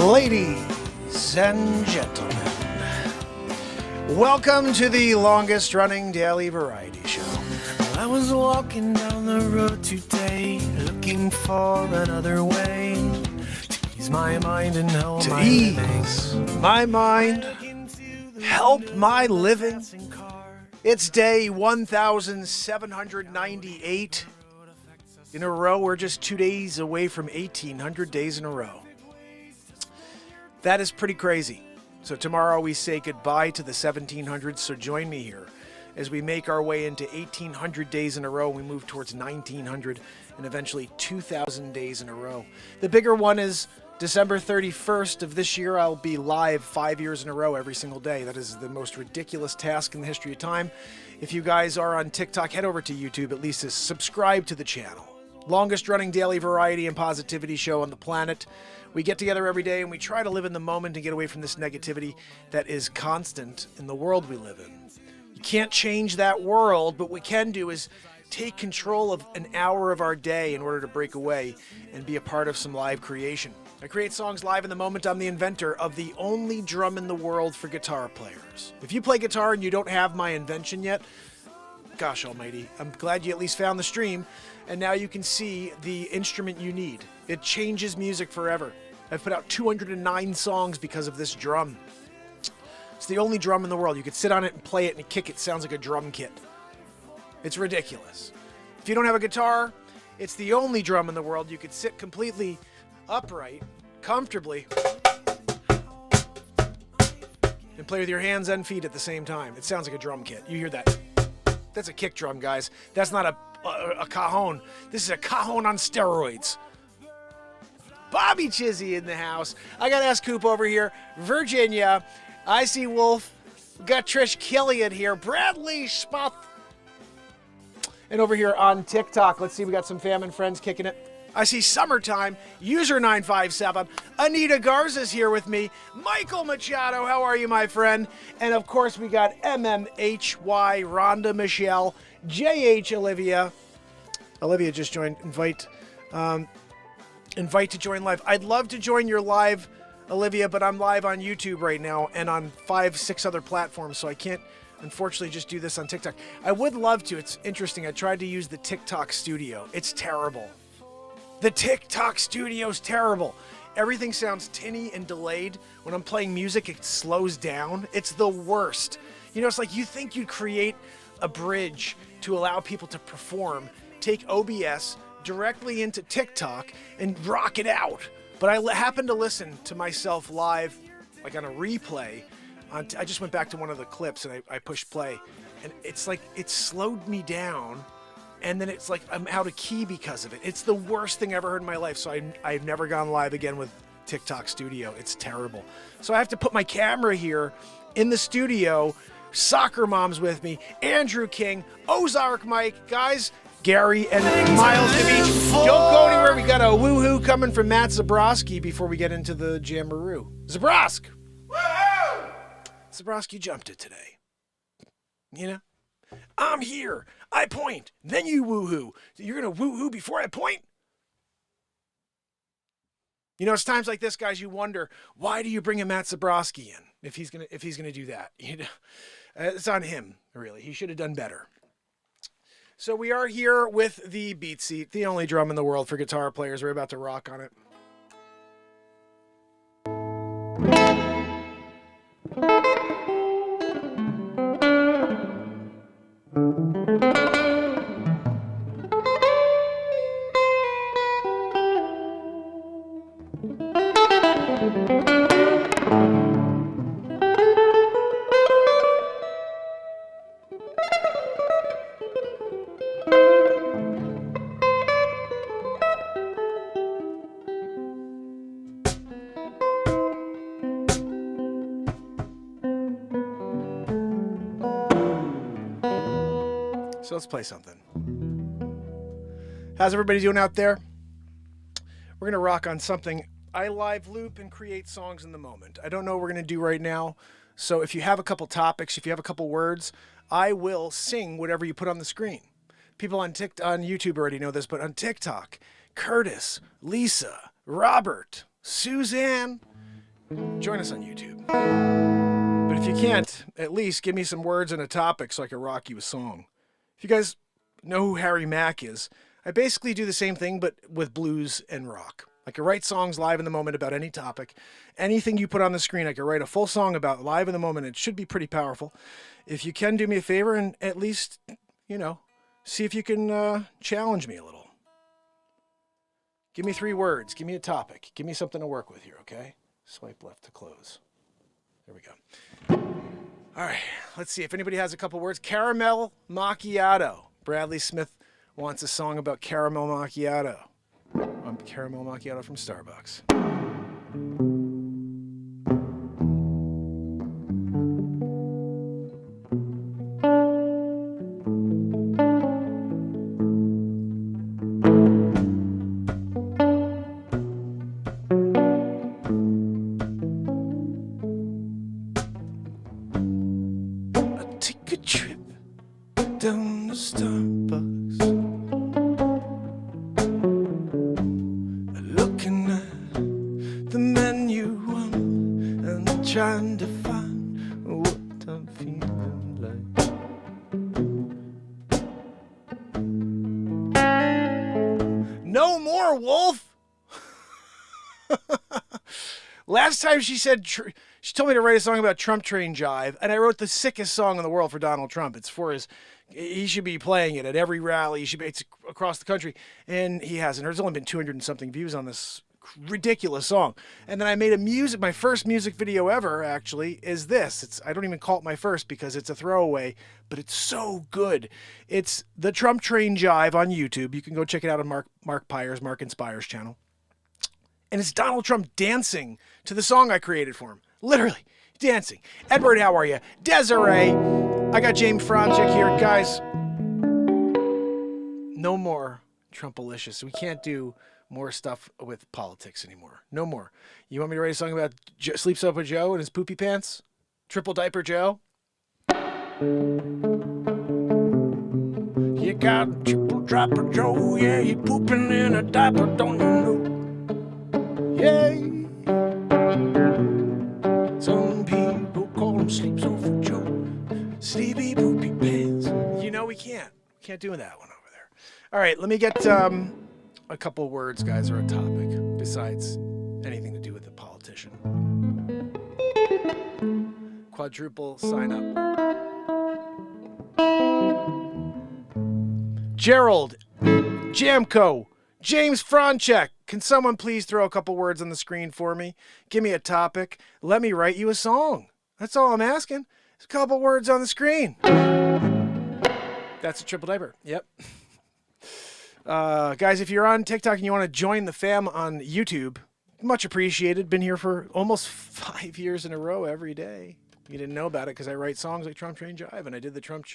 Ladies and gentlemen, welcome to the longest running daily variety show. I was walking down the road today, looking for another way to ease my mind and help To my ease my mind, help my living. It's day 1798 in a row. We're just 2 days away from 1800 days in a row. That is pretty crazy. So tomorrow we say goodbye to the 1700s, so join me here as we make our way into 1800 days in a row. We move towards 1900 and eventually 2000 days in a row. The bigger one is December 31st of this year. I'll be live 5 years in a row every single day. That is the most ridiculous task in the history of time. If you guys are on TikTok, head over to YouTube, at least to subscribe to the channel. Longest running daily variety and positivity show on the planet. We get together every day and we try to live in the moment and get away from this negativity that is constant in the world we live in. You can't change that world, but what we can do is take control of an hour of our day in order to break away and be a part of some live creation. I create songs live in the moment. I'm the inventor of the only drum in the world for guitar players. If you play guitar and you don't have my invention yet, gosh almighty, I'm glad you at least found the stream, and now you can see the instrument you need. It changes music forever. I've put out 209 songs because of this drum. It's the only drum in the world. You could sit on it and play it and kick it. It sounds like a drum kit. It's ridiculous. If you don't have a guitar, it's the only drum in the world. You could sit completely upright, comfortably, and play with your hands and feet at the same time. It sounds like a drum kit. You hear that? That's a kick drum, guys. That's not a cajon. This is a cajon on steroids. Bobby Chizzy in the house. I got S. Coop over here. Virginia. I see Wolf. We got Trish Killian here. Bradley Spath. And over here on TikTok, let's see, we got some fam and friends kicking it. I see Summertime, user 957. Anita Garza's here with me. Michael Machado, how are you, my friend? And of course, we got MMHY, Rhonda Michelle, JH Olivia. Olivia just joined. Invite to join live. I'd love to join your live, Olivia, but I'm live on YouTube right now and on 5-6 other platforms, so I can't, unfortunately, just do this on TikTok. I would love to. It's interesting. I tried to use the TikTok studio. It's terrible. The TikTok studio's terrible. Everything sounds tinny and delayed. When I'm playing music, it slows down. It's the worst. You know, it's like you think you'd create a bridge to allow people to perform, take OBS directly into TikTok and rock it out. But I happened to listen to myself live, like on a replay. I just went back to one of the clips and I pushed play. And it's like it slowed me down. And then it's like I'm out of key because of it. It's the worst thing I ever heard in my life. So I've never gone live again with TikTok Studio. It's terrible. So I have to put my camera here in the studio. Soccer Mom's with me. Andrew King, Ozark Mike, guys, Gary, and Miles to Beach. Don't go anywhere. We got a woohoo coming from Matt Zabrowski before we get into the Jamboree. Zabrosk! Woohoo! Zabrosk, you jumped it today. You know? I'm here. I point. Then you woohoo. You're going to woohoo before I point? You know, it's times like this, guys, you wonder, why do you bring a Matt Zabrowski in if he's gonna do that? You know, it's on him, really. He should have done better. So we are here with the BeatSeat, the only drum in the world for guitar players. We're about to rock on it. So let's play something. How's everybody doing out there? We're going to rock on something. I live loop and create songs in the moment. I don't know what we're going to do right now. So if you have a couple topics, if you have a couple words, I will sing whatever you put on the screen. People on YouTube already know this, but on TikTok, Curtis, Lisa, Robert, Suzanne. Join us on YouTube. But if you can't, at least give me some words and a topic so I can rock you a song. If you guys know who Harry Mack is, I basically do the same thing but with blues and rock. I can write songs live in the moment about any topic. Anything you put on the screen, I can write a full song about live in the moment. It should be pretty powerful. If you can do me a favor and at least, see if you can challenge me a little. Give me 3 words. Give me a topic. Give me something to work with here, okay? Swipe left to close. There we go. All right, let's see if anybody has a couple words. Caramel macchiato. Bradley Smith wants a song about caramel macchiato. Caramel macchiato from Starbucks. I take a trip down to Starbucks. Trying to find what I'm feeling like. No more, Wolf! Last time she said, she told me to write a song about Trump train jive, and I wrote the sickest song in the world for Donald Trump. It's for he should be playing it at every rally. It's across the country, and he hasn't. There's only been 200 and something views on this ridiculous song. And then I made my first music video ever actually is this. I don't even call it my first because it's a throwaway, but it's so good. It's the Trump Train Jive on YouTube. You can go check it out on Mark Pires, Mark Inspires channel. And it's Donald Trump dancing to the song I created for him. Literally dancing. Edward, how are you? Desiree. I got James Franchik here. Guys, no more Trumpalicious. We can't do more stuff with politics anymore. No more. You want me to write a song about Sleeps Up with Joe and his poopy pants? Triple Diaper Joe? You got Triple Diaper Joe, yeah, he pooping in a diaper, don't you know? Yeah. Some people call him Sleeps Over Joe. Sleepy poopy pants. We can't do that one over there. All right, let me get a couple words, guys, or a topic besides anything to do with the politician. Quadruple sign up. Gerald, Jamco, James Franchek. Can someone please throw a couple words on the screen for me? Give me a topic. Let me write you a song. That's all I'm asking. There's a couple words on the screen. That's a triple diaper. Yep. Guys, if you're on TikTok and you want to join the fam on YouTube, much appreciated. Been here for almost 5 years in a row every day. You didn't know about it because I write songs like Trump Train Jive, and I did the Trump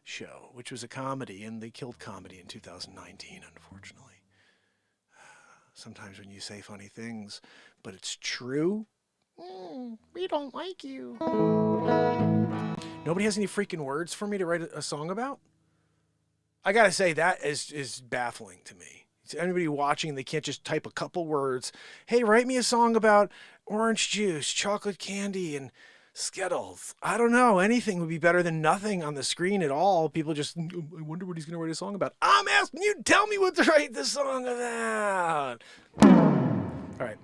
Show, which was a comedy, and they killed comedy in 2019, unfortunately. Sometimes when you say funny things, but it's true, we don't like you. Nobody has any freaking words for me to write a song about? I gotta say, that is baffling to me. It's anybody watching, they can't just type a couple words. Hey, write me a song about orange juice, chocolate candy, and Skittles. I don't know. Anything would be better than nothing on the screen at all. People just, I wonder what he's going to write a song about. I'm asking you to tell me what to write the song about. All right.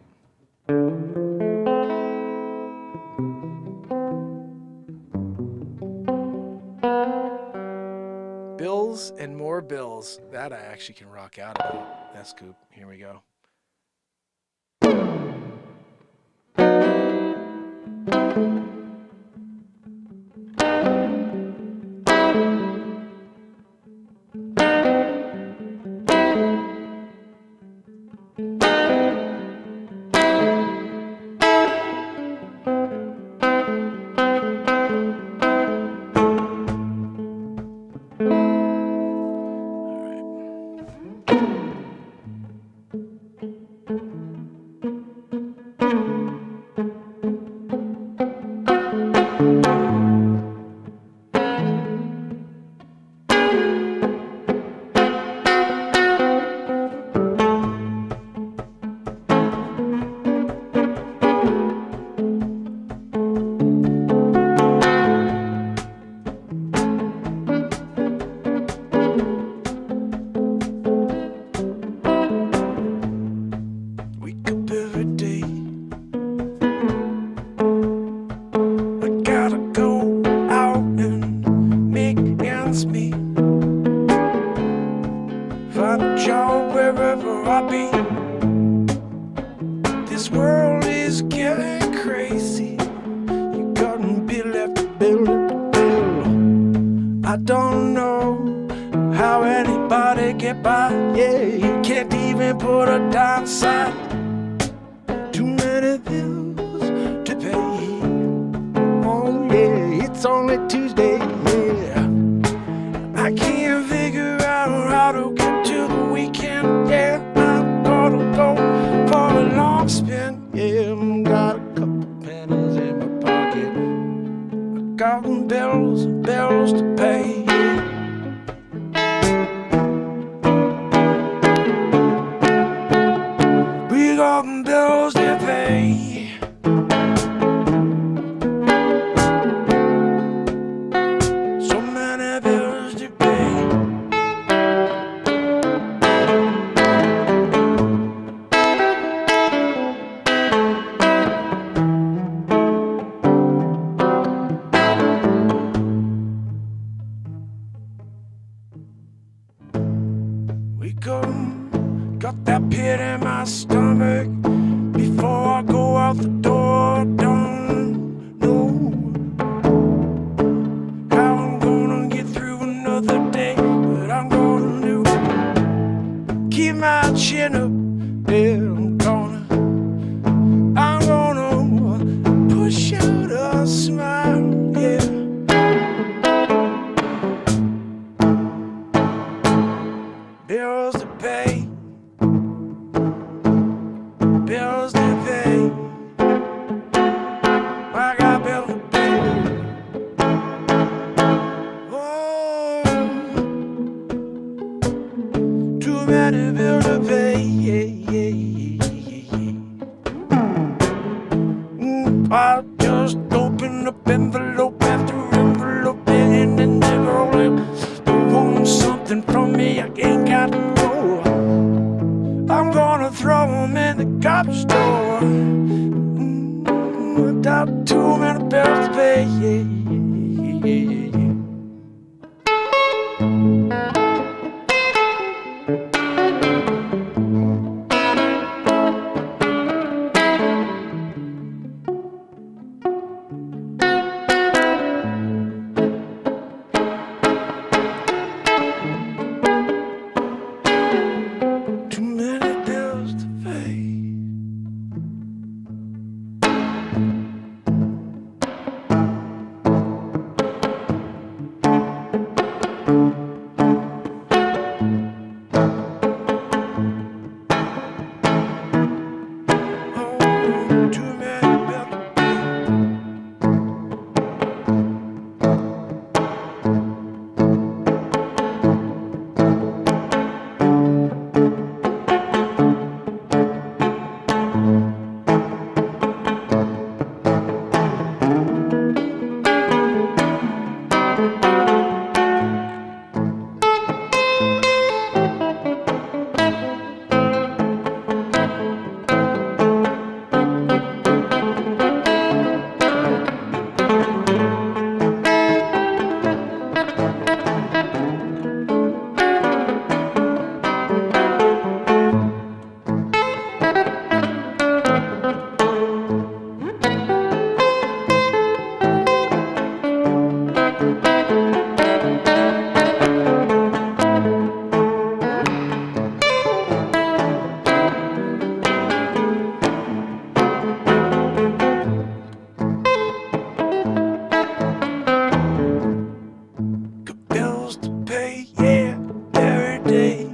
Bills and more bills. That I actually can rock out about. That's Scoop. Here we go. wants me. Find a job wherever I be. This world is getting crazy. You got bill after bill after bill. I don't know how anybody get by. Yeah, you can't even put a dime aside. Too many bills to pay. Oh yeah, it's only Tuesday. Yeah, I can't figure out how to get to the weekend. Yeah, I'm gonna go for a long spin. Yeah, got a couple pennies in my pocket. I got bills and bills to pay. We got bills to pay. So many bills to pay. We go, got that pit in my stomach. Before I go out the door, don't know how I'm gonna get through another day, but I'm gonna do. Keep my chin up, yeah, I'm gonna push out a smile, yeah. Bills to pay. Bills to pay. I got bills to pay. Oh, too many bills to pay. Yeah, yeah, yeah, yeah. I just opened up envelope after envelope, and then they want something from me. I ain't got no. I'm gonna throw them in the cop store. Without too many bills to pay. Yeah, yeah, yeah, yeah. Too many bills to pay. Oh, too many bills to pay. Bills to pay, yeah, every day.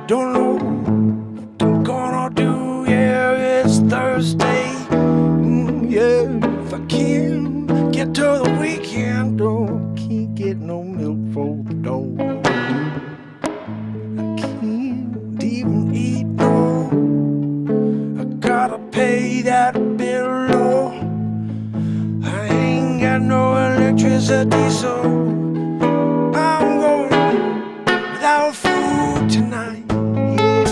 Don't know what I'm gonna do, yeah, it's Thursday. Yeah, if I can get to the weekend, can't get no milk for the dog. I can't even eat, no. I gotta pay that bill, oh. I ain't got no electricity, so I'm going without food tonight. Yeah.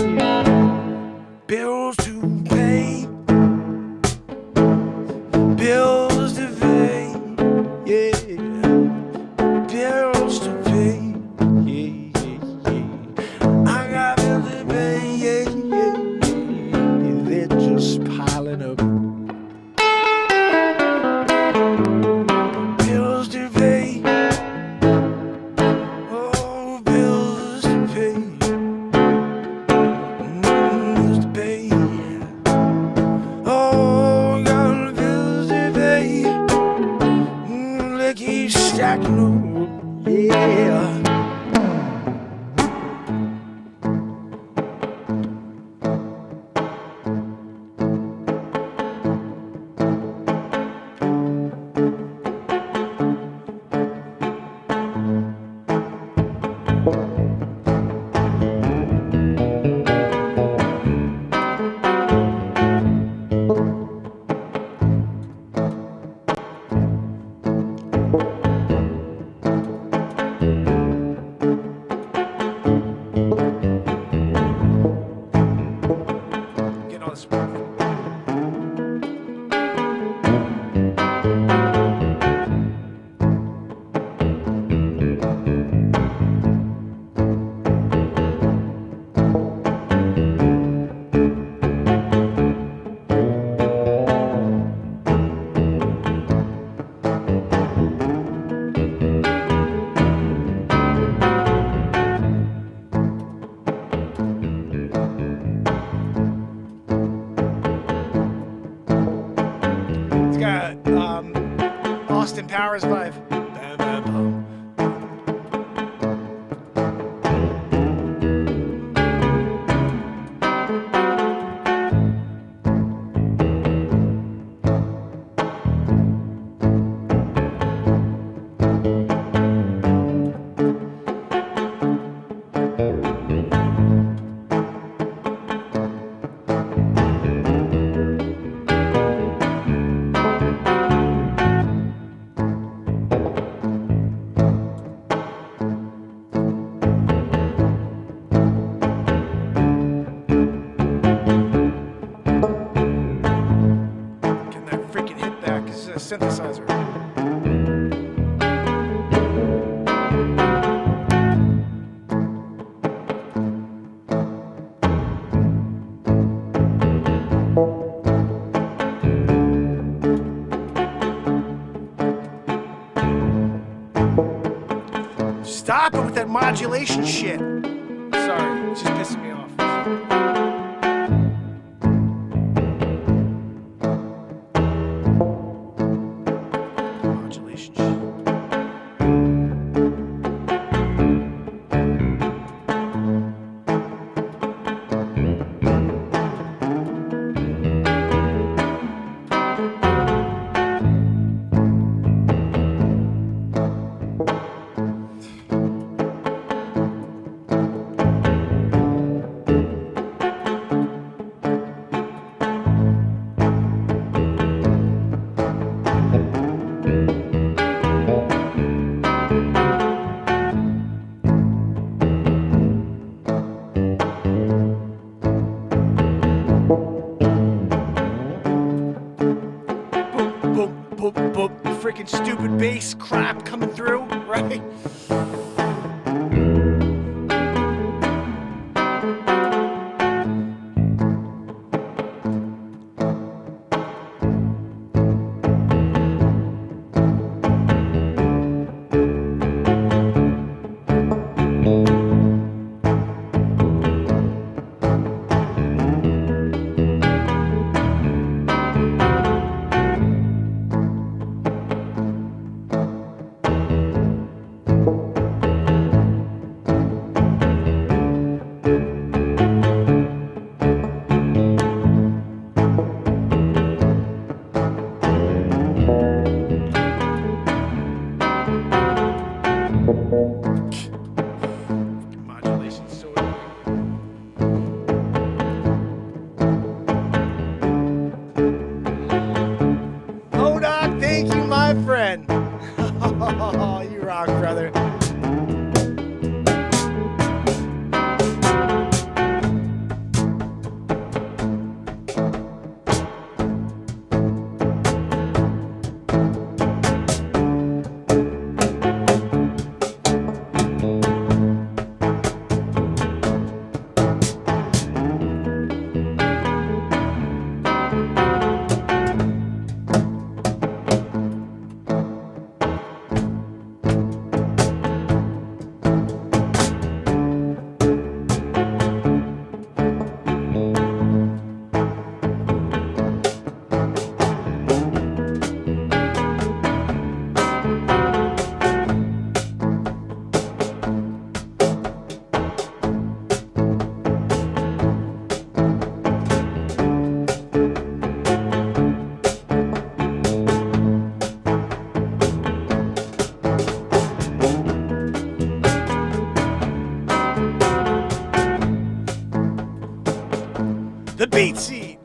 Bills to pay. Bills to pay. Yeah. Yeah. Getting all this stuff. It's got Austin Powers vibe. Bam, bam, bam. Getting that freaking hit back. This is a synthesizer. Stop it with that modulation shit. Sorry, it's just pissing me off. Modulation shit. Boom, boom, boom. Freaking stupid bass crap coming through, right? Modulation's so annoying. Oh, Doc, thank you, my friend. You rock, brother. BeatSeat.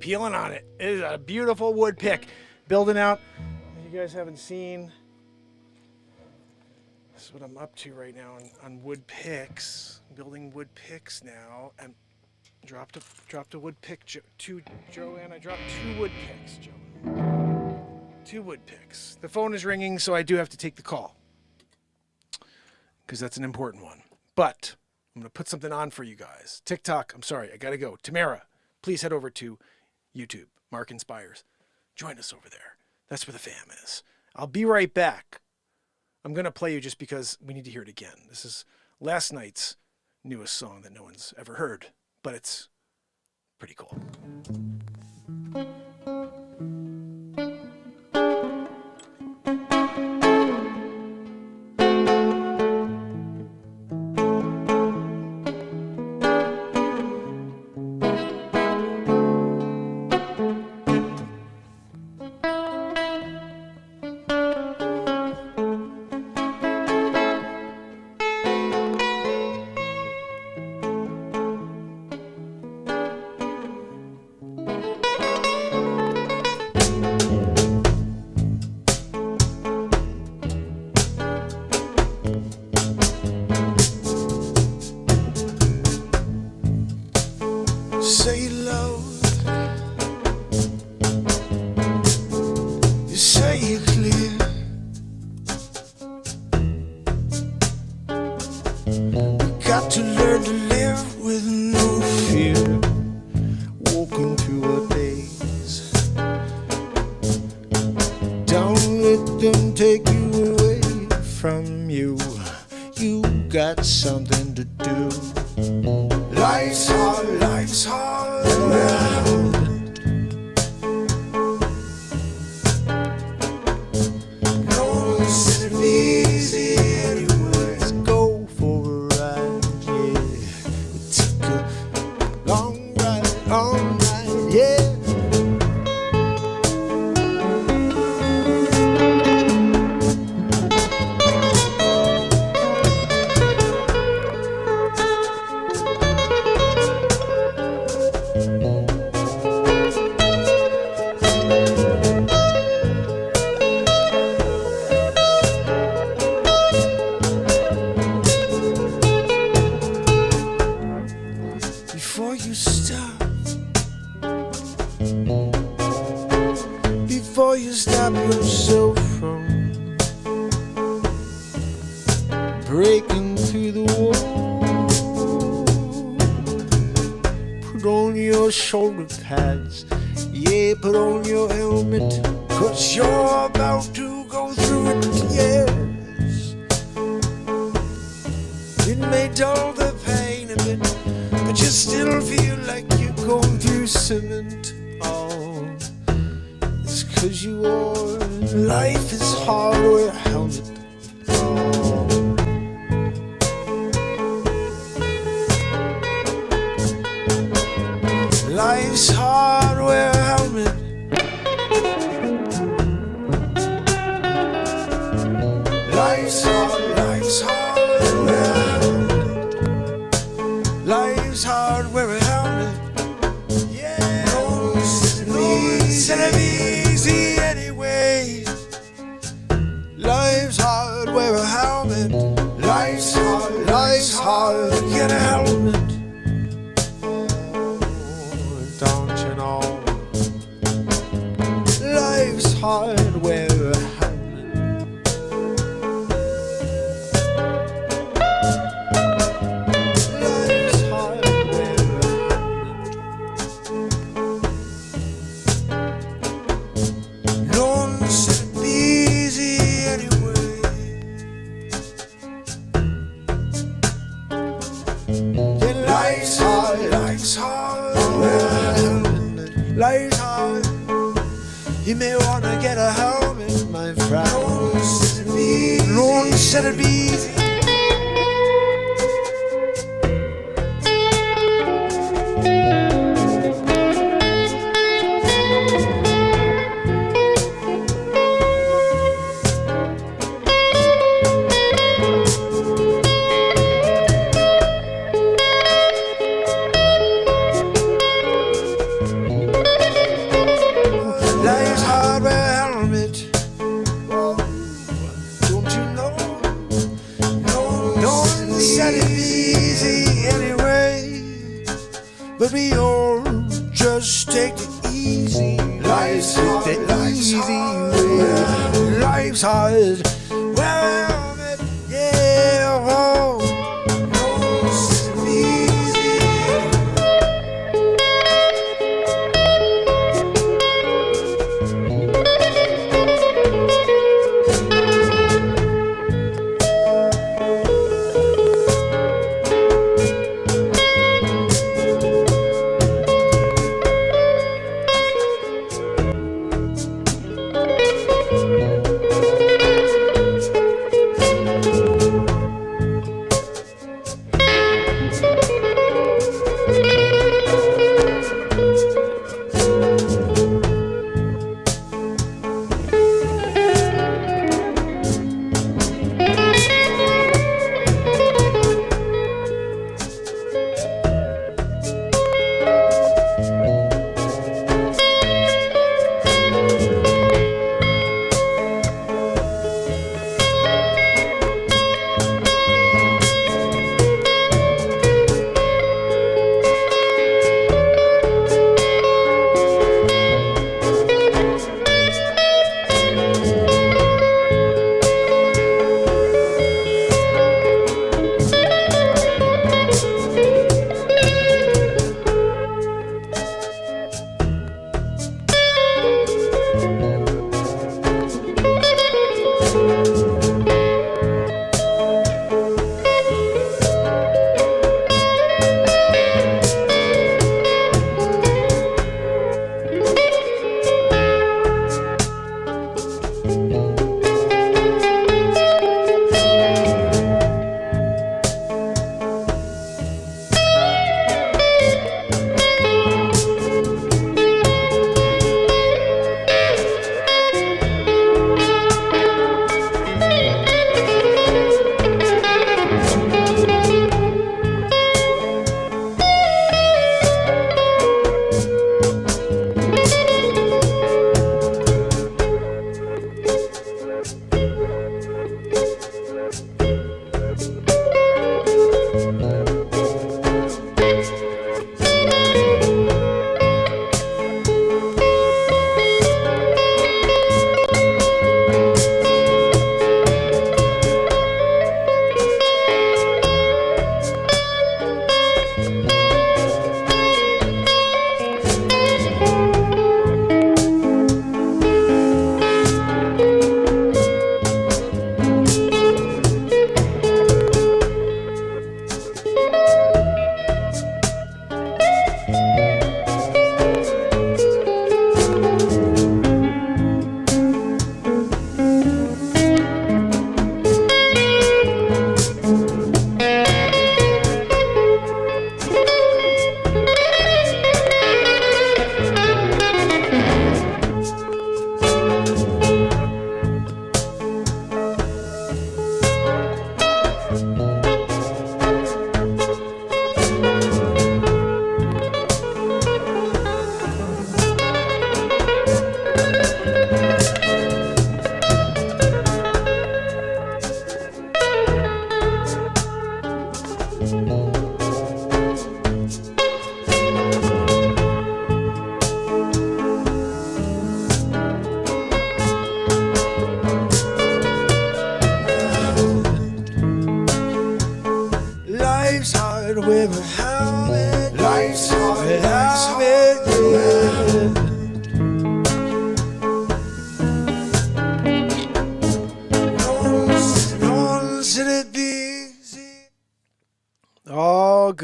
Peeling on it. It is a beautiful wood pick. Building out. If you guys haven't seen, this is what I'm up to right now on wood picks. Building wood picks now. And dropped a wood pick to Joanne. I dropped 2 wood picks, Joe. 2 wood picks. The phone is ringing, so I do have to take the call, because that's an important one. But I'm going to put something on for you guys. TikTok, I'm sorry, I got to go. Tamara, please head over to YouTube, Mark Inspires. Join us over there. That's where the fam is. I'll be right back. I'm going to play you just because we need to hear it again. This is last night's newest song that no one's ever heard, but it's pretty cool. Say love, you say it clear. We got to learn to live with no fear. Walking through our days, down got something to do. Life's hard, life's hard. Well, no, it's easy anyway. Let's go for a ride, yeah. Take a long ride, all night, yeah. Before you stop, before you stop yourself from breaking through the wall, put on your shoulder pads, yeah, put on your helmet, 'cause you're about to go through it, yes. It may dull the pain a bit, but you still feel like you're going through cement. Oh, it's 'cause you are. Life is hard, wear a helmet. Oh. Life's hard, wear a helmet. Life's hard, life's hard, wear a helmet. Life's hard, wear a helmet. Yeah, no, it's easy anyway. Life's hard, wear a helmet. Life's hard, get a helmet. Oh, don't you know? Life's hard, wear a helmet. Life's hard, wear a helmet. No one said it'd be easy anyway. Yeah, life's hard, wear a helmet. Life's hard. You may wanna get a helmet, my friend. No one said it'd be easy. Life's hard, wear a helmet. Oh, don't you know? No one said it'd be easy anyway. But we all just take it easy. Life's hard, the easy way. Life's hard, wear a helmet. Yeah, oh. No one said it'd be easy.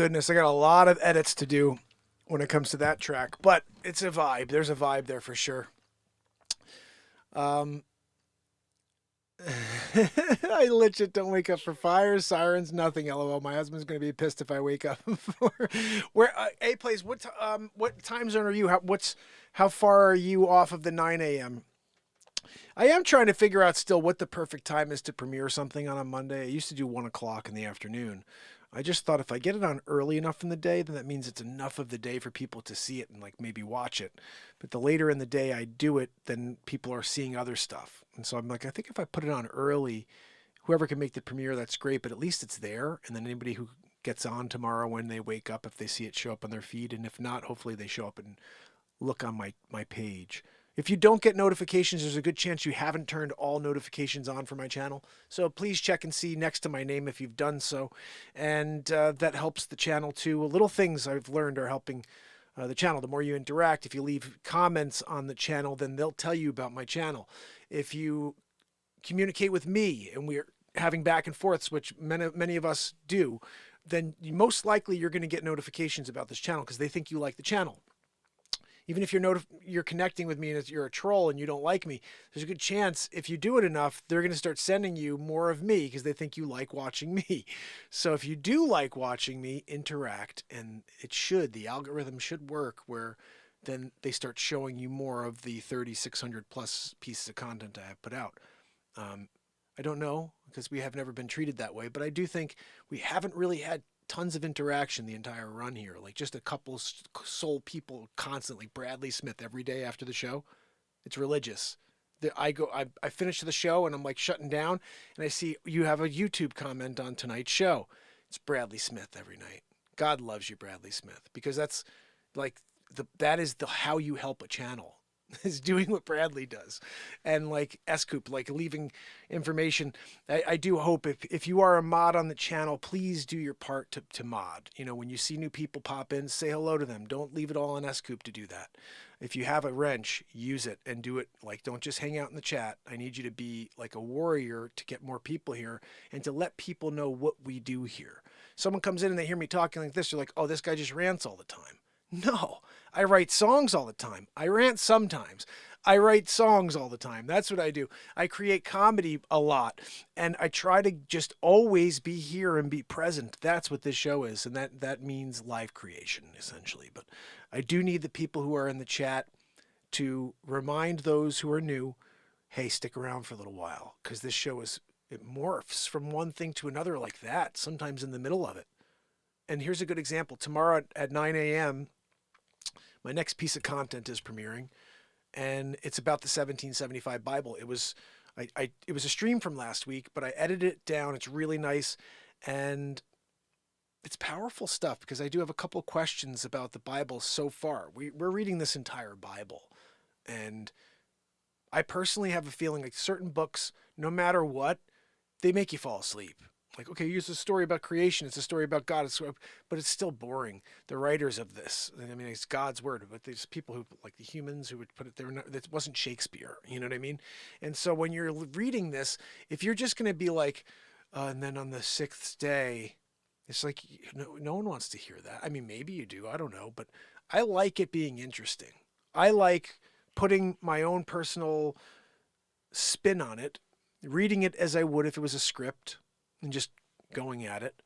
goodness, I got a lot of edits to do when it comes to that track, but it's a vibe. There's a vibe there for sure. I legit don't wake up for fires, sirens, nothing. LOL. My husband's gonna be pissed if I wake up. Where A plays? What time zone are you? How far are you off of the 9 a.m.? I am trying to figure out still what the perfect time is to premiere something on a Monday. I used to do 1 o'clock in the afternoon. I just thought if I get it on early enough in the day, then that means it's enough of the day for people to see it and like maybe watch it. But the later in the day I do it, then people are seeing other stuff. And so I'm like, I think if I put it on early, whoever can make the premiere, that's great, but at least it's there. And then anybody who gets on tomorrow when they wake up, if they see it show up on their feed, and if not, hopefully they show up and look on my page. If you don't get notifications, there's a good chance you haven't turned all notifications on for my channel. So please check and see next to my name if you've done so. And that helps the channel too. Little things I've learned are helping the channel. The more you interact, if you leave comments on the channel, then they'll tell you about my channel. If you communicate with me and we're having back and forths, which many of us do, then most likely you're going to get notifications about this channel because they think you like the channel. Even if you're connecting with me and you're a troll and you don't like me, there's a good chance if you do it enough, they're going to start sending you more of me because they think you like watching me. So if you do like watching me, interact, and the algorithm should work where then they start showing you more of the 3,600 plus pieces of content I have put out. I don't know because we have never been treated that way, but I do think we haven't really had tons of interaction the entire run here, like just a couple sole people constantly. Bradley Smith every day after the show, it's religious. I finish the show and I'm like shutting down and I see you have a YouTube comment on tonight's show. It's Bradley Smith every night. God loves you, Bradley Smith, because that's like that is how you help a channel. Is doing what Bradley does. And like Scoop, like leaving information. I do hope if you are a mod on the channel, please do your part to mod. You know, when you see new people pop in, say hello to them. Don't leave it all on Scoop to do that. If you have a wrench, use it and do it. Like, don't just hang out in the chat. I need you to be like a warrior to get more people here and to let people know what we do here. Someone comes in and they hear me talking like this. They're like, oh, this guy just rants all the time. No, I write songs all the time. I rant sometimes. I write songs all the time. That's what I do. I create comedy a lot, and I try to just always be here and be present. That's what this show is, and that means live creation, essentially. But I do need the people who are in the chat to remind those who are new, hey, stick around for a little while, because this show it morphs from one thing to another like that, sometimes in the middle of it. And here's a good example. Tomorrow at 9 a.m., my next piece of content is premiering, and it's about the 1775 Bible. It was a stream from last week, but I edited it down. It's really nice, and it's powerful stuff because I do have a couple of questions about the Bible so far. We're reading this entire Bible, and I personally have a feeling like certain books, no matter what, they make you fall asleep. Like, okay, here's a story about creation. It's a story about God. But it's still boring. The writers of this, I mean, it's God's word. But there's people who, like the humans who would put it there. That wasn't Shakespeare. You know what I mean? And so when you're reading this, if you're just going to be like, and then on the 6th day, it's like, no one wants to hear that. I mean, maybe you do. I don't know. But I like it being interesting. I like putting my own personal spin on it, reading it as I would if it was a script, and just going at it.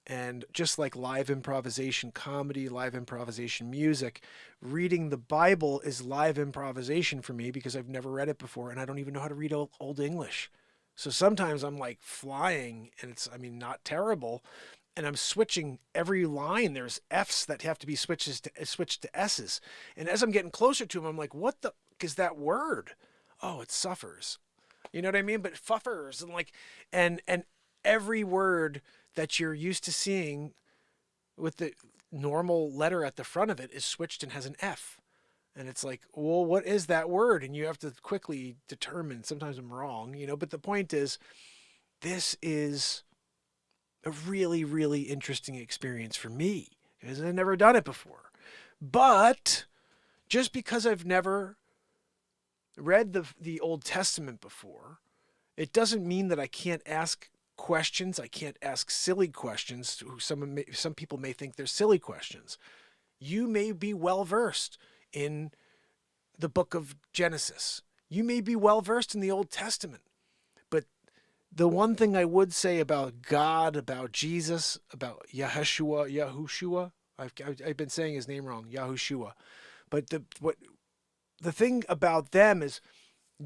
And just like live improvisation comedy, live improvisation music, reading the Bible is live improvisation for me because I've never read it before and I don't even know how to read Old English. So sometimes I'm like flying and it's, I mean, not terrible. And I'm switching every line. There's F's that have to be switched to S's. And as I'm getting closer to them, I'm like, what the is that word? Oh, it suffers. You know what I mean? But fuffers and like, and every word that you're used to seeing with the normal letter at the front of it is switched and has an F. And it's like, well, what is that word? And you have to quickly determine. Sometimes I'm wrong, you know, but the point is, this is a really, really interesting experience for me because I've never done it before. But just because I've never read the Old Testament before, it doesn't mean that I can't ask questions. I can't ask silly questions. Some people may think they're silly questions. You may be well versed in the book of Genesis. You may be well versed in the Old Testament. But the one thing I would say about God, about Jesus, about Yahushua, I've been saying his name wrong, Yahushua. But the thing about them is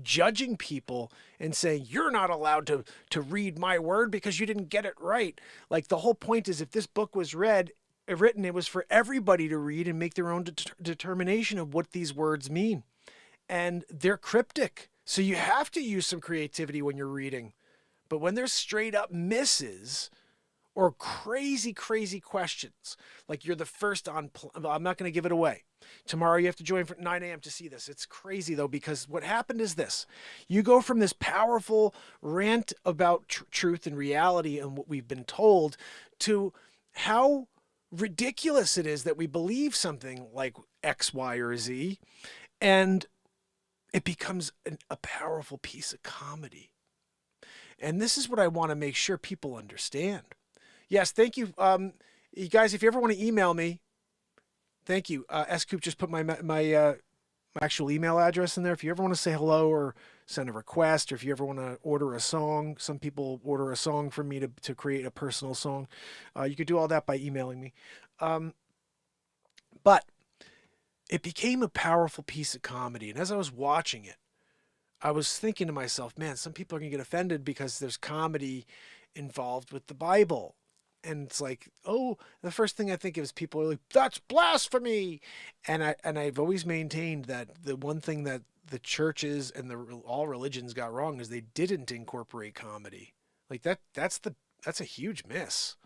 judging people and saying, you're not allowed to read my word because you didn't get it right. Like, the whole point is, if this book was written, it was for everybody to read and make their own determination of what these words mean. And they're cryptic. So you have to use some creativity when you're reading. But when there's straight up misses or crazy, crazy questions, like you're the first on, I'm not going to give it away. Tomorrow you have to join for 9 a.m. to see this. It's crazy though, because what happened is this. You go from this powerful rant about truth and reality and what we've been told to how ridiculous it is that we believe something like X, Y, or Z, and it becomes a powerful piece of comedy. And this is what I want to make sure people understand. Yes, thank you. You guys, if you ever want to email me, thank you. S-Coop just put my actual email address in there. If you ever want to say hello or send a request, or if you ever want to order a song, some people order a song from me to create a personal song. You could do all that by emailing me. But it became a powerful piece of comedy. And as I was watching it, I was thinking to myself, man, some people are going to get offended because there's comedy involved with the Bible. And it's like, oh, the first thing I think of is people are like, that's blasphemy. And I've always maintained that the one thing that the churches and all religions got wrong is they didn't incorporate comedy. Like that's a huge miss.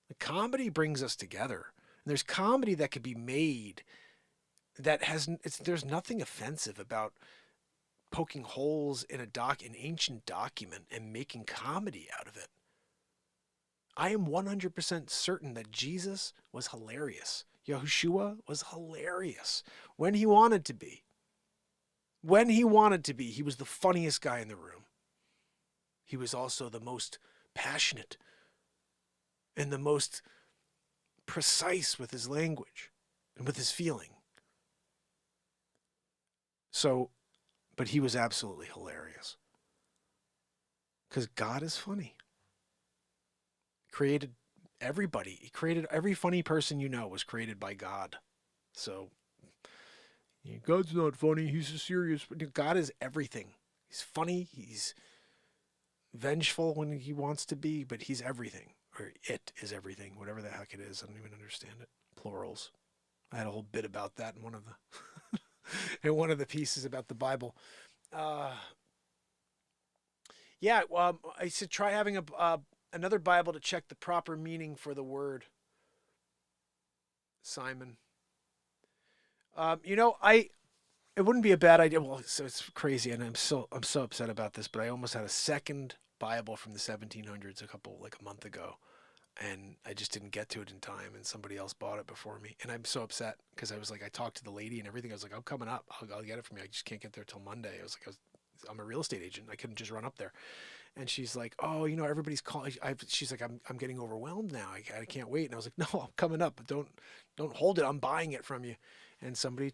The comedy brings us together. And there's comedy that could be made that there's nothing offensive about poking holes in an ancient document and making comedy out of it. I am 100% certain that Jesus was hilarious. Yahushua was hilarious when he wanted to be. When he wanted to be, he was the funniest guy in the room. He was also the most passionate and the most precise with his language and with his feeling. So, but he was absolutely hilarious. Because God is funny. Created everybody. He created every funny person you know was created by God. So, God's not funny. He's a serious. God is everything. He's funny. He's vengeful when he wants to be, but he's everything. Or it is everything. Whatever the heck it is. I don't even understand it. Plurals. I had a whole bit about that in one of the in one of the pieces about the Bible. I said try having another Bible to check the proper meaning for the word. Simon. It wouldn't be a bad idea. Well, so it's crazy, and I'm so upset about this, but I almost had a second Bible from the 1700s a month ago, and I just didn't get to it in time, and somebody else bought it before me, and I'm so upset because I was like, I talked to the lady and everything. I was like, I'm coming up. I'll get it from you. I just can't get there till Monday. I'm a real estate agent. I couldn't just run up there. And she's like, oh, everybody's calling. She's like, I'm getting overwhelmed now. I can't wait. And I was like, no, I'm coming up. But don't hold it. I'm buying it from you. And somebody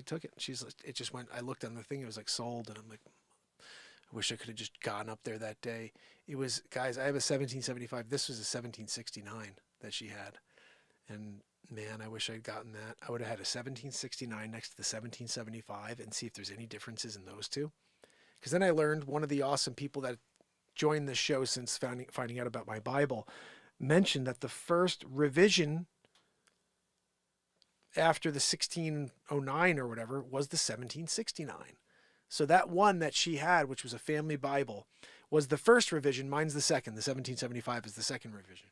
took it. She's like, it just went. I looked on the thing. It was like sold. And I'm like, I wish I could have just gone up there that day. It was, guys, I have a 1775. This was a 1769 that she had. And man, I wish I'd gotten that. I would have had a 1769 next to the 1775 and see if there's any differences in those two. Because then I learned one of the awesome people that joined the show since finding out about my Bible mentioned that the first revision after the 1609 or whatever was the 1769. So that one that she had, which was a family Bible, was the first revision. Mine's the second. The 1775 is the second revision.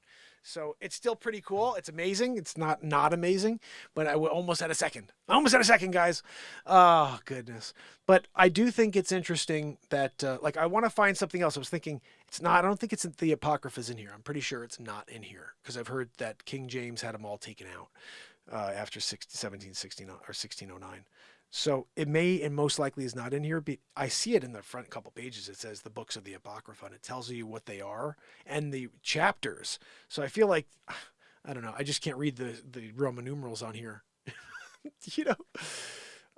So it's still pretty cool. It's amazing. It's not amazing, but I almost had a second. I almost had a second, guys. Oh, goodness. But I do think it's interesting that, I want to find something else. I was thinking, I don't think it's in the Apocryphas in here. I'm pretty sure it's not in here because I've heard that King James had them all taken out after 1769 or 1609. So it may and most likely is not in here, but I see it in the front couple pages. It says the books of the Apocrypha, and it tells you what they are and the chapters. So I feel like, I don't know, I just can't read the Roman numerals on here. You know,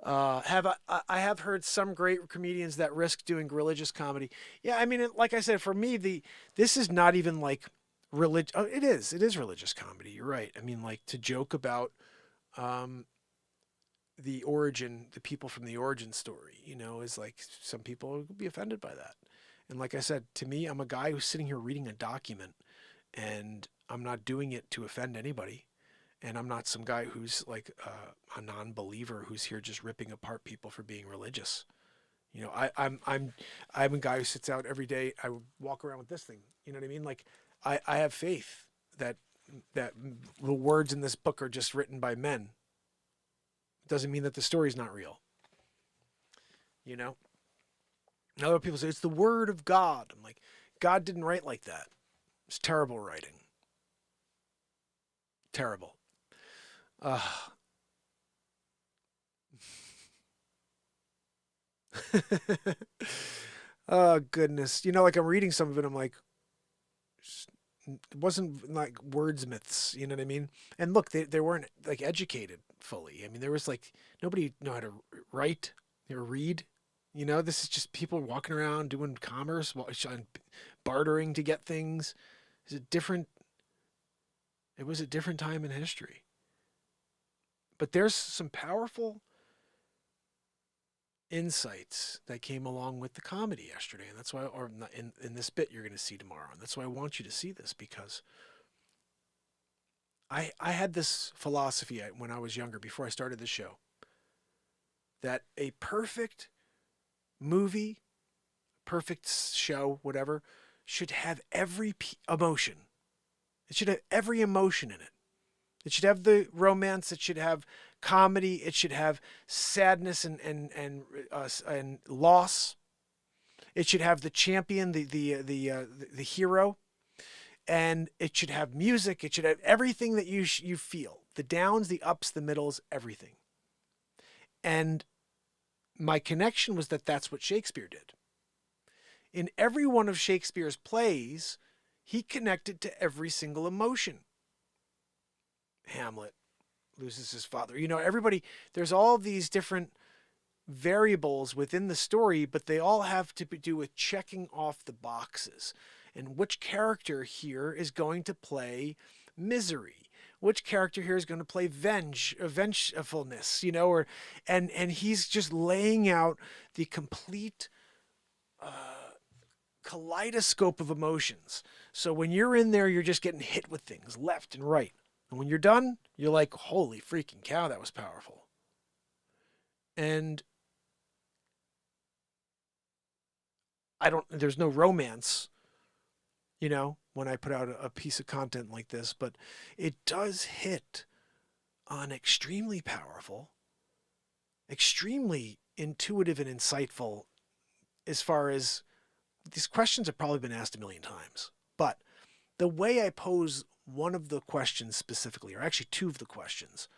I have heard some great comedians that risk doing religious comedy. Yeah, I mean, like I said, for me, this is not even like religion. Oh, it is religious comedy. You're right. I mean, like to joke about, the people from the origin story, you know, is like some people will be offended by that. And like I said, to me, I'm a guy who's sitting here reading a document, and I'm not doing it to offend anybody. And I'm not some guy who's like a non-believer who's here just ripping apart people for being religious. You know, I'm a guy who sits out every day. I walk around with this thing. You know what I mean? Like I have faith that the words in this book are just written by men. Doesn't mean that the story's not real. You know? And other people say, it's the word of God. I'm like, God didn't write like that. It's terrible writing. Terrible. Oh, goodness. You know, like I'm reading some of it, I'm like, it wasn't like wordsmiths, you know what I mean? And look, they weren't like educated fully. I mean, there was like, nobody knew how to write or read. You know, this is just people walking around doing commerce, bartering to get things. It was a different time in history. But there's some powerful insights that came along with the comedy yesterday. And that's why, or in this bit you're going to see tomorrow. And that's why I want you to see this, because I had this philosophy when I was younger, before I started the show, that a perfect movie, perfect show, whatever, should have every emotion. It should have every emotion in it. It should have the romance. It should have comedy. It should have sadness and loss. It should have the champion, the hero, and it should have music. It should have everything that you feel: the downs, the ups, the middles, everything. And my connection was that that's what Shakespeare did. In every one of Shakespeare's plays, he connected to every single emotion. Hamlet loses his father. You know, everybody, there's all these different variables within the story, but they all have to do with checking off the boxes. And which character here is going to play misery? Which character here is going to play vengefulness, you know, and he's just laying out the complete kaleidoscope of emotions. So when you're in there, you're just getting hit with things left and right. And when you're done, you're like, holy freaking cow, that was powerful. And there's no romance, you know, when I put out a piece of content like this, but it does hit on extremely powerful, extremely intuitive and insightful, as far as these questions have probably been asked a million times. But the way I pose one of the questions specifically, or actually two of the questions,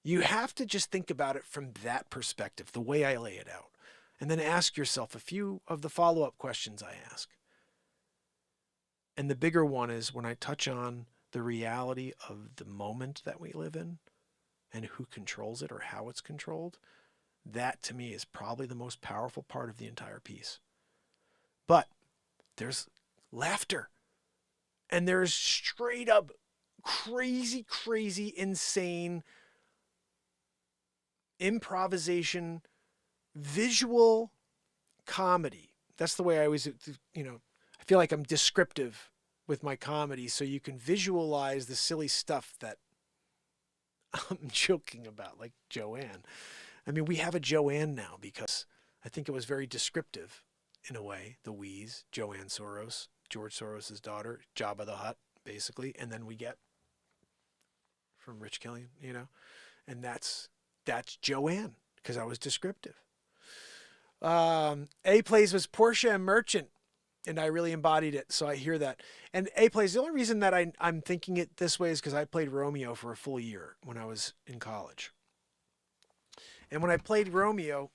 you have to just think about it from that perspective, the way I lay it out, and then ask yourself a few of the follow-up questions I ask. And the bigger one is when I touch on the reality of the moment that we live in and who controls it or how it's controlled. That to me is probably the most powerful part of the entire piece. But there's laughter. And there's straight up crazy, insane improvisation, visual comedy. That's the way I always, you know, I feel like I'm descriptive with my comedy so you can visualize the silly stuff that I'm joking about, like Joanne. I mean, we have a Joanne now because I think it was very descriptive in a way. The Wheeze, Joanne Soros, George Soros' daughter, Jabba the Hutt, basically. And then we get from Rich Killian, you know, and that's Joanne because I was descriptive. A Plays was Portia and Merchant, and I really embodied it. So I hear that. And A Plays, the only reason that I'm thinking it this way is because I played Romeo for a full year when I was in college. And when I played Romeo,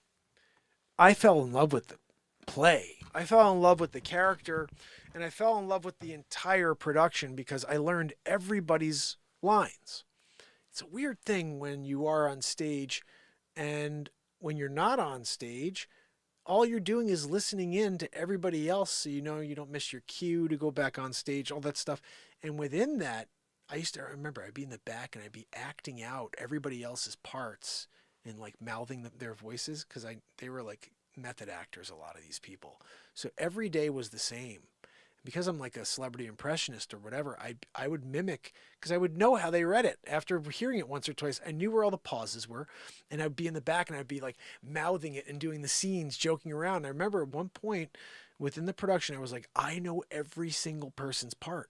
I fell in love with the play. I fell in love with the character, and I fell in love with the entire production because I learned everybody's lines. It's a weird thing when you are on stage, and when you're not on stage, all you're doing is listening in to everybody else so you know you don't miss your cue to go back on stage, all that stuff. And within that, I remember I'd be in the back and I'd be acting out everybody else's parts and like mouthing their voices because they were like method actors, a lot of these people. So every day was the same. Because I'm like a celebrity impressionist or whatever, I would mimic, because I would know how they read it. After hearing it once or twice, I knew where all the pauses were, and I'd be in the back and I'd be like mouthing it and doing the scenes, joking around. And I remember at one point within the production, I was like, I know every single person's part.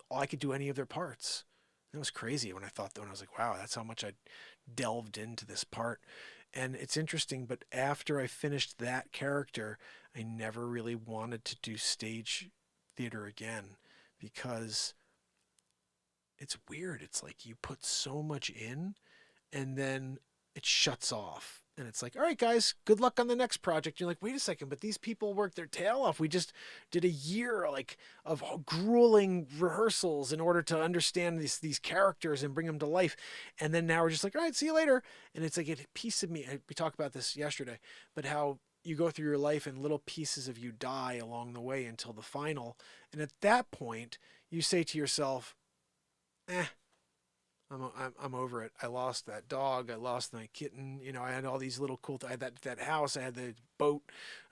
I could do any of their parts. It was crazy when I was like, wow, that's how much I delved into this part. And it's interesting, but after I finished that character, I never really wanted to do stage theater again because it's weird. It's like you put so much in and then it shuts off. And it's like, all right, guys, good luck on the next project. You're like, wait a second, but these people worked their tail off. We just did a year of grueling rehearsals in order to understand these characters and bring them to life. And then now we're just like, all right, see you later. And it's like a piece of me. We talked about this yesterday, but how you go through your life and little pieces of you die along the way until the final. And at that point, you say to yourself, I'm over it. I lost that dog. I lost my kitten. I had all these little cool. I had that house. I had the boat.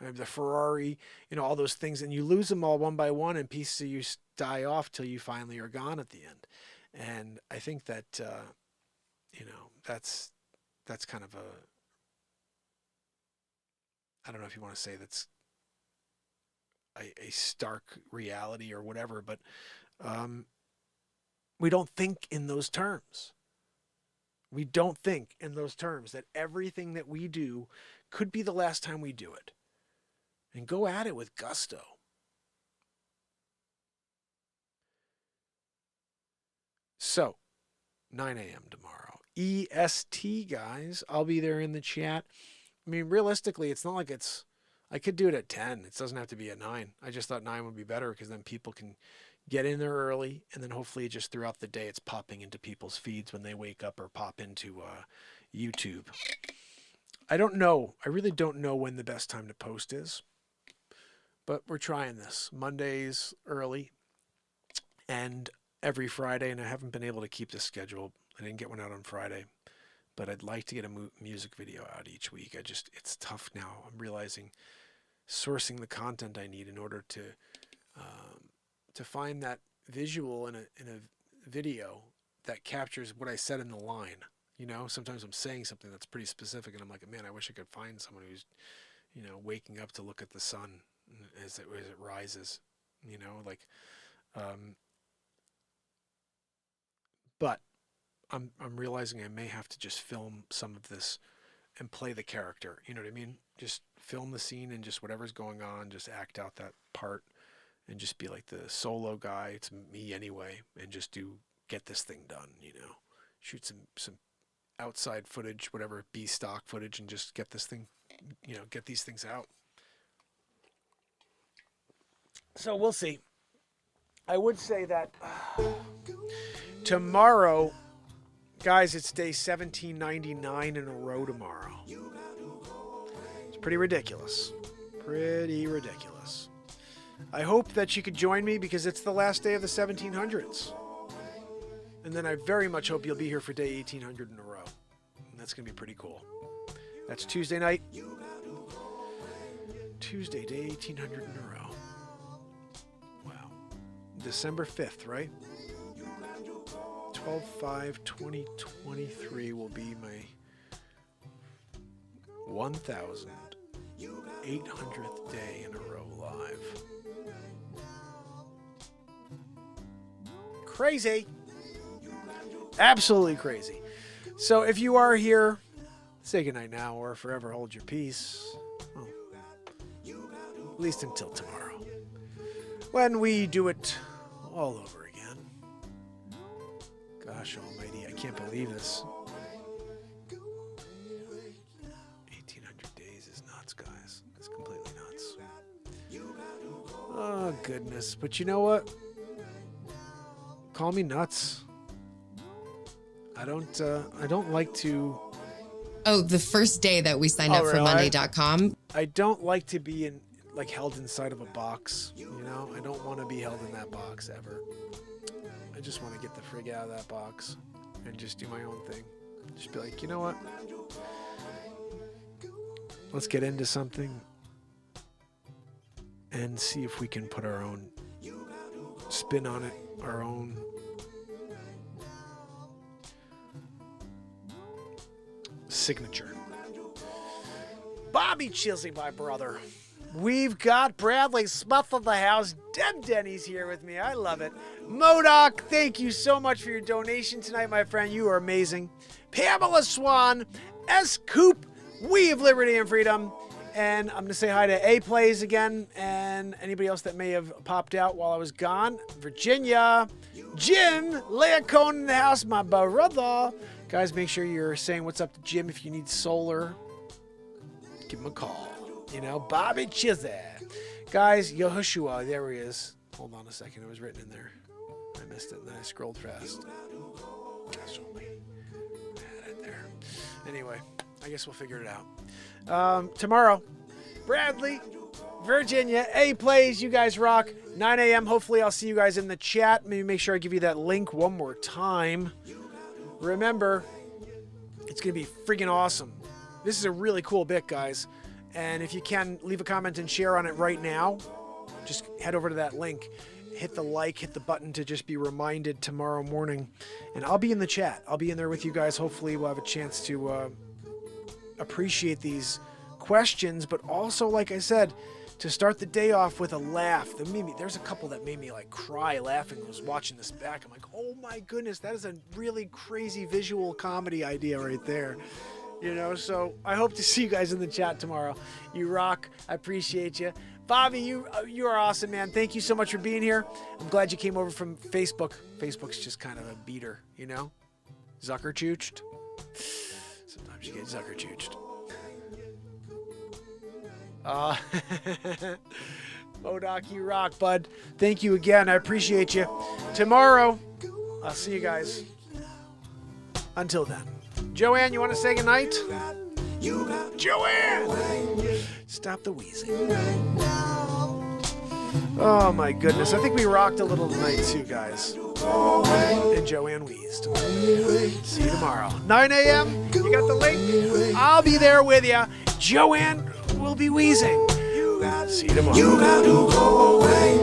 I had the Ferrari. All those things, and you lose them all one by one, and pieces of you die off till you finally are gone at the end. And I think that that's kind of I don't know if you want to say that's a stark reality or whatever, but we don't think in those terms. We don't think in those terms that everything that we do could be the last time we do it. And go at it with gusto. So, 9 a.m. tomorrow. EST, guys. I'll be there in the chat. I mean, realistically, it's not like I could do it at 10. It doesn't have to be at 9. I just thought 9 would be better because then people can get in there early, and then hopefully just throughout the day it's popping into people's feeds when they wake up or pop into YouTube. I don't know. I really don't know when the best time to post is, but we're trying this. Mondays early and every Friday, and I haven't been able to keep this schedule. I didn't get one out on Friday, but I'd like to get a music video out each week. It's tough now. I'm realizing sourcing the content I need in order to find that visual in a video that captures what I said in the line. Sometimes I'm saying something that's pretty specific and I'm like, man, I wish I could find someone who's, waking up to look at the sun as it rises, but I'm realizing I may have to just film some of this and play the character. You know what I mean? Just film the scene and just whatever's going on, just act out that part. And just be like the solo guy. It's me anyway, and just get this thing done. Shoot some outside footage, whatever, B stock footage, and just get this thing, get these things out. So we'll see. I would say that tomorrow, guys, it's day 1799 in a row tomorrow. It's pretty ridiculous. Pretty ridiculous. I hope that you could join me because it's the last day of the 1700s. And then I very much hope you'll be here for day 1800 in a row. And that's going to be pretty cool. That's Tuesday night. Tuesday, day 1800 in a row. Wow. December 5th, right? 12/5/2023 will be my 1,800th day in a row live. Crazy. Absolutely crazy. So if you are here, say goodnight now or forever hold your peace. Well, at least until tomorrow, when we do it all over again. Gosh almighty, I can't believe this. goodness. But you know what? Call me nuts. I don't like to... Oh, the first day that we signed up for really? Monday.com. I don't like to be held inside of a box. You know, I don't want to be held in that box ever. I just want to get the frig out of that box and just do my own thing. Just be like, you know what? Let's get into something and see if we can put our own spin on it, our own signature. Bobby Chilsey, my brother. We've got Bradley Smith of the house. Deb Denny's here with me. I love it. Modoc, thank you so much for your donation tonight, my friend. You are amazing. Pamela Swan, S. Coop, We have Liberty and Freedom. And I'm going to say hi to A Plays again and anybody else that may have popped out while I was gone. Virginia, Jim, Leah Cohn in the house, my brother. Guys, make sure you're saying what's up to Jim. If you need solar, give him a call. You know, Bobby Chizzy. Guys, Yehoshua, there he is. Hold on a second, it was written in there. I missed it, and then I scrolled fast. That's only had it there. Anyway, I guess we'll figure it out. Tomorrow, Bradley, Virginia, A Plays, you guys rock. 9 a.m. Hopefully I'll see you guys in the chat. Maybe make sure I give you that link one more time. Remember, it's going to be freaking awesome. This is a really cool bit, guys. And if you can, leave a comment and share on it right now. Just head over to that link. Hit the like, hit the button to just be reminded tomorrow morning. And I'll be in the chat. I'll be in there with you guys. Hopefully we'll have a chance to appreciate these questions. But also, like I said, to start the day off with a laugh. There's a couple that made me like cry laughing. I was watching this back. I'm like, oh my goodness, that is a really crazy visual comedy idea right there. You know, so I hope to see you guys in the chat tomorrow. You rock. I appreciate you. Bobby, you are awesome, man. Thank you so much for being here. I'm glad you came over from Facebook. Facebook's just kind of a beater, you know? Zucker-chooched. Sometimes you get Zucker-chooched. Modoc, you rock, bud. Thank you again. I appreciate you. Tomorrow, I'll see you guys. Until then. Joanne, you want to say goodnight? Joanne! Stop the wheezing. Oh my goodness. I think we rocked a little tonight too, guys. And Joanne wheezed. See you tomorrow. 9 a.m. You got the link? I'll be there with you. Joanne will be wheezing. See you tomorrow.